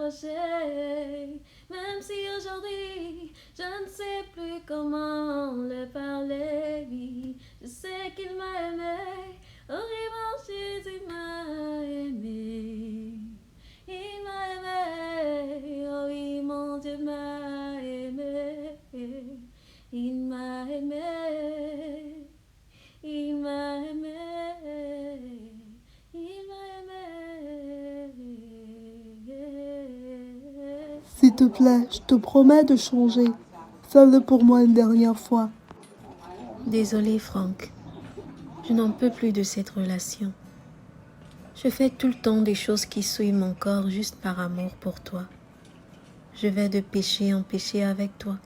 rapprocher. Même si aujourd'hui je ne sais plus comment le parler, oui, je sais qu'il m'a aimé. Oh oui, mon Jésus m'a aimé. Il m'a aimé. Oh oui, mon Dieu m'a aimé. Il m'a aimé. Il m'a aimé. Il m'a aimé. S'il te plaît, je te promets de changer. Fais-le pour moi une dernière fois. Désolée, Franck. Je n'en peux plus de cette relation. Je fais tout le temps des choses qui souillent mon corps juste par amour pour toi. Je vais de péché en péché avec toi.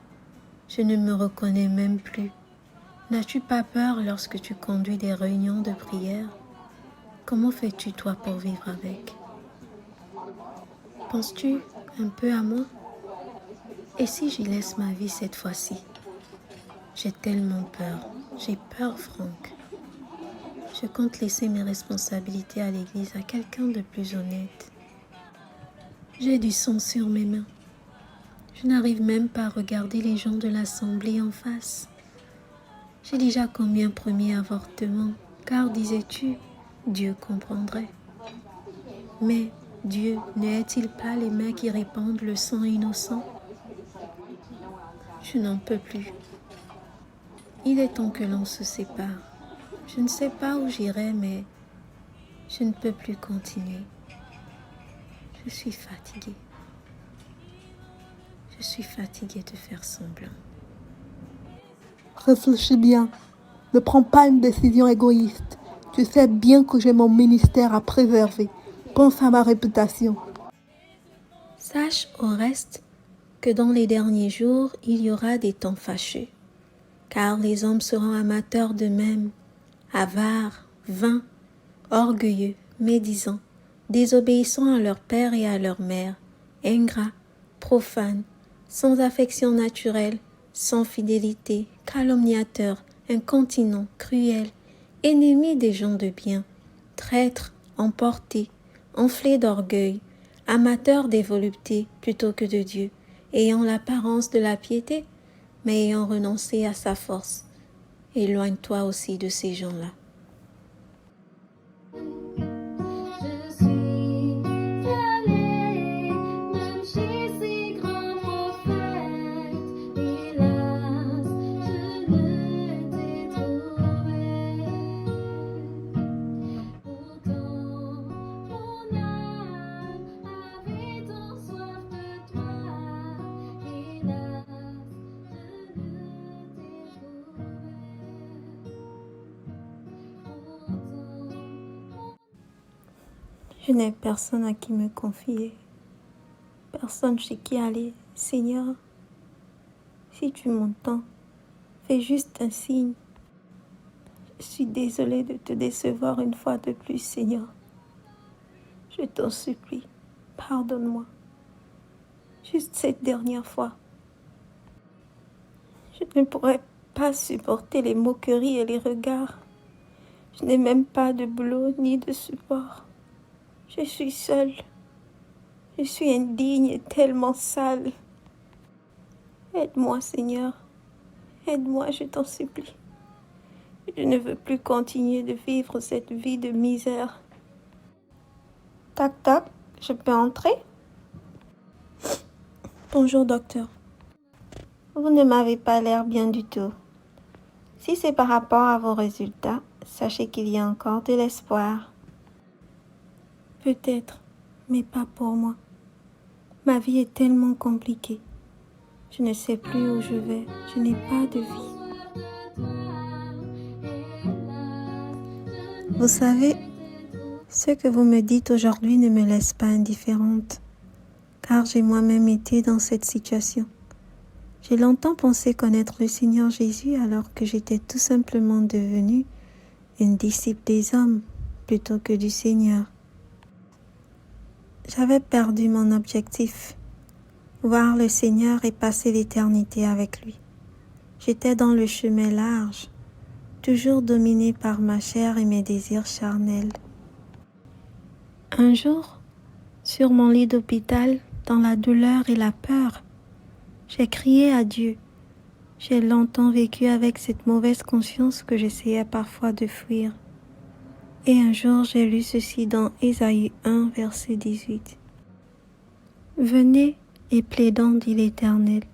Je ne me reconnais même plus. N'as-tu pas peur lorsque tu conduis des réunions de prière? Comment fais-tu toi pour vivre avec? Penses-tu un peu à moi? Et si j'y laisse ma vie cette fois-ci? J'ai tellement peur. J'ai peur, Franck. Je compte laisser mes responsabilités à l'église à quelqu'un de plus honnête. J'ai du sang sur mes mains. Je n'arrive même pas à regarder les gens de l'assemblée en face. J'ai déjà commis un premier avortement, car disais-tu, Dieu comprendrait. Mais Dieu n'est-il pas les mains qui répandent le sang innocent? Je n'en peux plus. Il est temps que l'on se sépare. Je ne sais pas où j'irai, mais je ne peux plus continuer. Je suis fatiguée. Je suis fatiguée de faire semblant. Réfléchis bien. Ne prends pas une décision égoïste. Tu sais bien que j'ai mon ministère à préserver. Pense à ma réputation. Sache au reste que dans les derniers jours, il y aura des temps fâcheux, car les hommes seront amateurs d'eux-mêmes, avares, vains, orgueilleux, médisants, désobéissants à leur père et à leur mère, ingrats, profanes, sans affection naturelle, sans fidélité, calomniateurs, incontinents, cruels, ennemis des gens de bien, traîtres, emportés, enflés d'orgueil, amateurs des voluptés plutôt que de Dieu, ayant l'apparence de la piété, mais ayant renoncé à sa force. Éloigne-toi aussi de ces gens-là. Je suis allée, même chez ces grands prophètes, hélas, je ne t'ai trouvé. Pourtant, mon âme avait tant soif de toi, hélas, je ne t'ai trouvé. Je n'ai personne à qui me confier, personne chez qui aller. Seigneur, si tu m'entends, fais juste un signe. Je suis désolée de te décevoir une fois de plus, Seigneur. Je t'en supplie, pardonne-moi. Juste cette dernière fois. Je ne pourrais pas supporter les moqueries et les regards. Je n'ai même pas de boulot ni de support. Je suis seule. Je suis indigne et tellement sale. Aide-moi, Seigneur. Aide-moi, je t'en supplie. Je ne veux plus continuer de vivre cette vie de misère. Tac, tac, je peux entrer? Bonjour, docteur. Vous ne m'avez pas l'air bien du tout. Si c'est par rapport à vos résultats, sachez qu'il y a encore de l'espoir. Peut-être, mais pas pour moi. Ma vie est tellement compliquée. Je ne sais plus où je vais. Je n'ai pas de vie. Vous savez, ce que vous me dites aujourd'hui ne me laisse pas indifférente, car j'ai moi-même été dans cette situation. J'ai longtemps pensé connaître le Seigneur Jésus alors que j'étais tout simplement devenue une disciple des hommes plutôt que du Seigneur. J'avais perdu mon objectif, voir le Seigneur et passer l'éternité avec lui. J'étais dans le chemin large, toujours dominée par ma chair et mes désirs charnels. Un jour, sur mon lit d'hôpital, dans la douleur et la peur. J'ai crié à Dieu. J'ai longtemps vécu avec cette mauvaise conscience que j'essayais parfois de fuir. Et un jour, j'ai lu ceci dans Ésaïe 1, verset 18. Venez et plaidons, dit l'Éternel.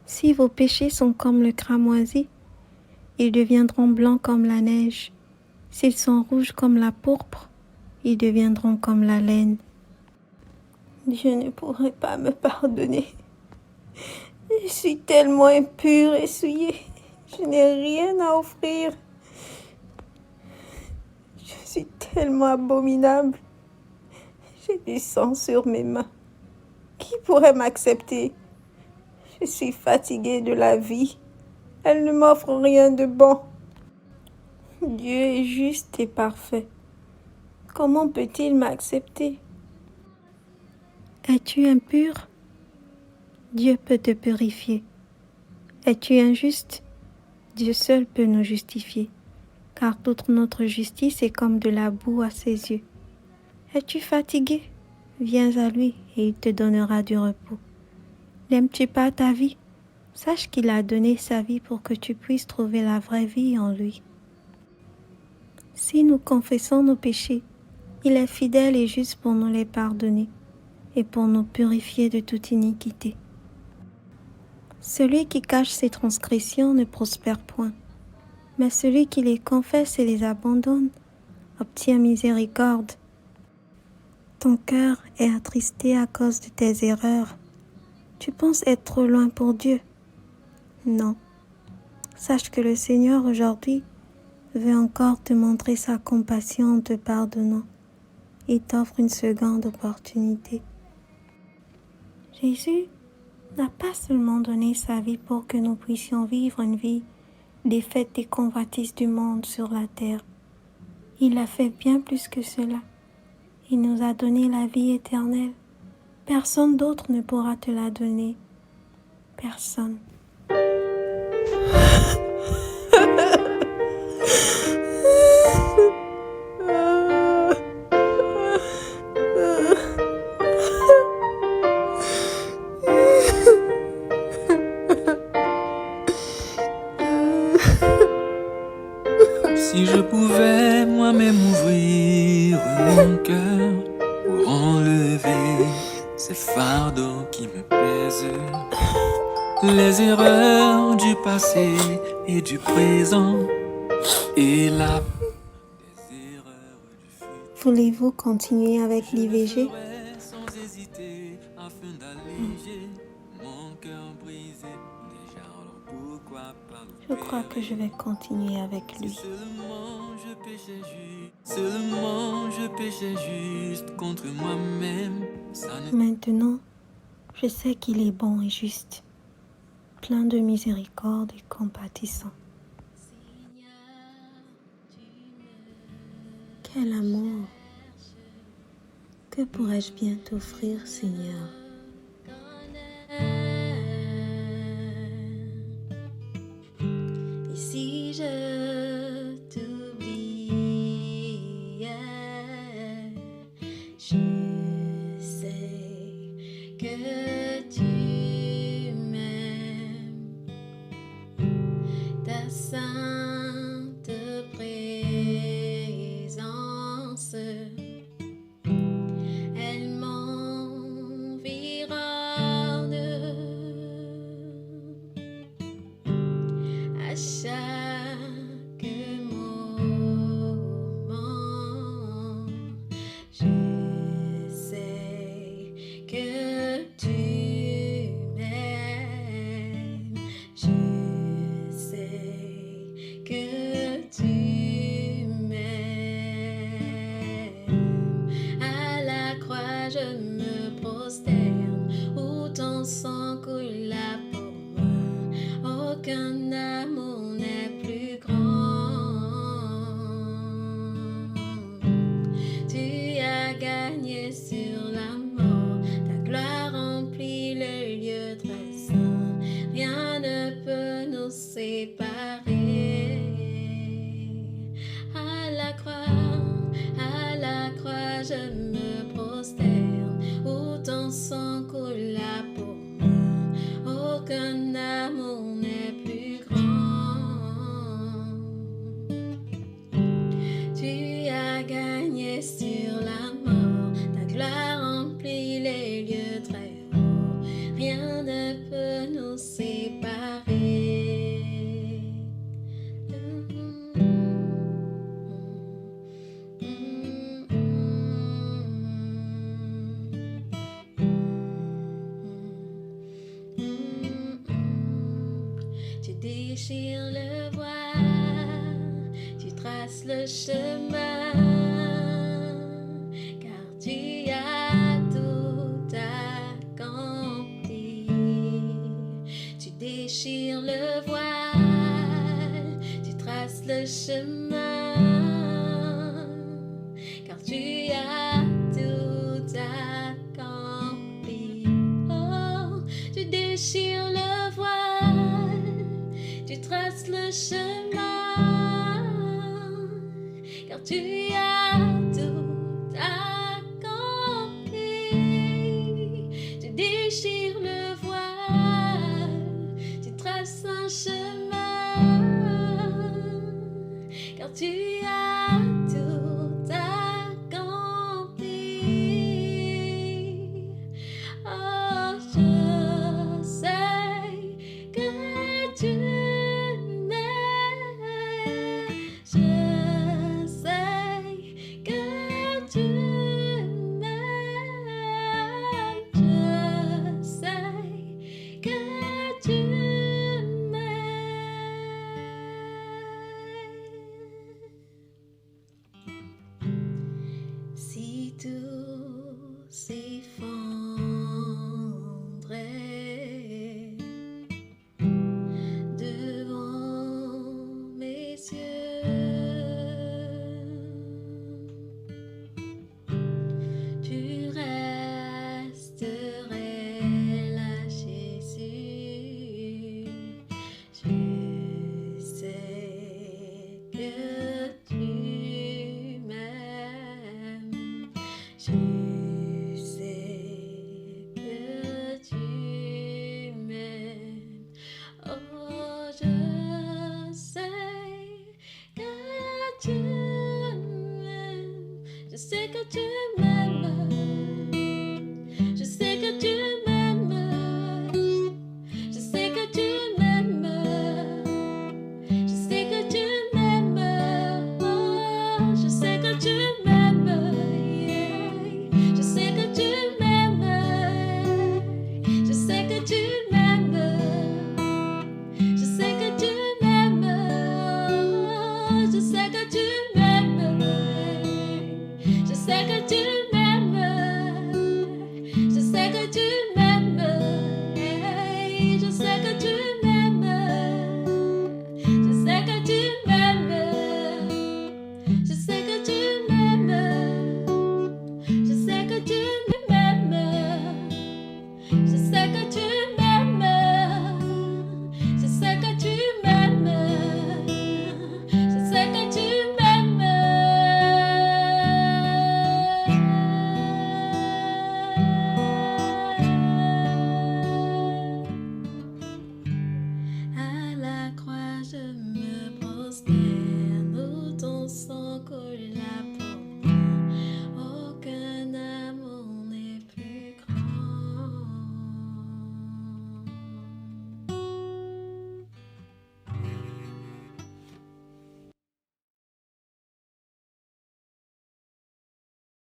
Si vos péchés sont comme le cramoisi, ils deviendront blancs comme la neige. S'ils sont rouges comme la pourpre, ils deviendront comme la laine. Dieu ne pourrait pas me pardonner. Je suis tellement impure et souillée. Je n'ai rien à offrir. Je suis tellement abominable. J'ai du sang sur mes mains. Qui pourrait m'accepter? Je suis fatiguée de la vie. Elle ne m'offre rien de bon. Dieu est juste et parfait. Comment peut-il m'accepter? Es-tu impur? Dieu peut te purifier. Es-tu injuste? Dieu seul peut nous justifier, car toute notre justice est comme de la boue à ses yeux. Es-tu fatigué? Viens à lui et il te donnera du repos. N'aimes-tu pas ta vie? Sache qu'il a donné sa vie pour que tu puisses trouver la vraie vie en lui. Si nous confessons nos péchés, il est fidèle et juste pour nous les pardonner et pour nous purifier de toute iniquité. Celui qui cache ses transgressions ne prospère point, mais celui qui les confesse et les abandonne obtient miséricorde. Ton cœur est attristé à cause de tes erreurs. Tu penses être trop loin pour Dieu? Non. Sache que le Seigneur aujourd'hui veut encore te montrer sa compassion en te pardonnant. Il t'offre une seconde opportunité. Jésus n'a pas seulement donné sa vie pour que nous puissions vivre une vie défaite des convoitises du monde sur la terre. Il a fait bien plus que cela. Il nous a donné la vie éternelle. Personne d'autre ne pourra te la donner. Personne. Si je pouvais moi-même ouvrir mon cœur pour enlever ces fardeaux qui me pèsent, les erreurs du passé et du présent et la des erreurs du futur. Voulez-vous continuer avec l'IVG? Sans hésiter afin d'alléger mon cœur brisé. Déjà alors pourquoi pas Je crois que je vais continuer avec lui. Seulement je péchais juste contre moi-même. Maintenant, je sais qu'il est bon et juste, plein de miséricorde et compatissant. Quel amour! Que pourrais-je bien t'offrir, Seigneur? Et si je t'oubliais, je sais que tu m'aimes. Ta sainte présence, elle m'environne. À chaque moment, je sais que tu m'aimes. Je sais que tu m'aimes. À la croix, je me prosterne, où ton sang coule pour moi. Aucun amour n'est plus grand. Tu as gagné sur la mort, ta gloire remplit le lieu très saint. Rien ne peut nous séparer. À la croix, je me prosterne, où ton sang coule rien ne peut nous séparer. Tu déchires le voile, tu traces le chemin, car tu as tout accompli. Tu déchires le voile, tu traces le chemin, car tu as tout accompli. Oh, tu déchires le voile, tu traces le chemin, car tu as tout accompli. Tu déchires le voile, tu traces un chemin, car tu as tout accompli. Oh, je sais que tu m'aimes. Je sais que tu m'aimes. Je sais que tu m'aimes. Si tout s'effondrait devant mes yeux, tu resterais là, Jésus. Je sais que tu m'aimes. Je sais que tu m'aimes. Oh, je sais que tu m'aimes. Je sais que tu m'aimes. Je sais que tu m'aimes. Je sais que tu m'aimes. Je sais que tu m'aimes. Oh, je sais que tu m'aimes. Yeah. Je sais que tu m'aimes. Je sais que tu m'aimes. Je sais que tu m'aimes. Oh, je sais que tu m'aimes. Je sais que tu m'aimes. Je sais que tu m'aimes. Hey, je sais que tu m'aimes. Je sais que tu m'aimes. Je sais que tu m'aimes. Je sais que tu m'aimes. Je sais que tu m'aimes. Je sais que tu m'aimes. Je sais que tu m'aimes. À la croix je me prosterne.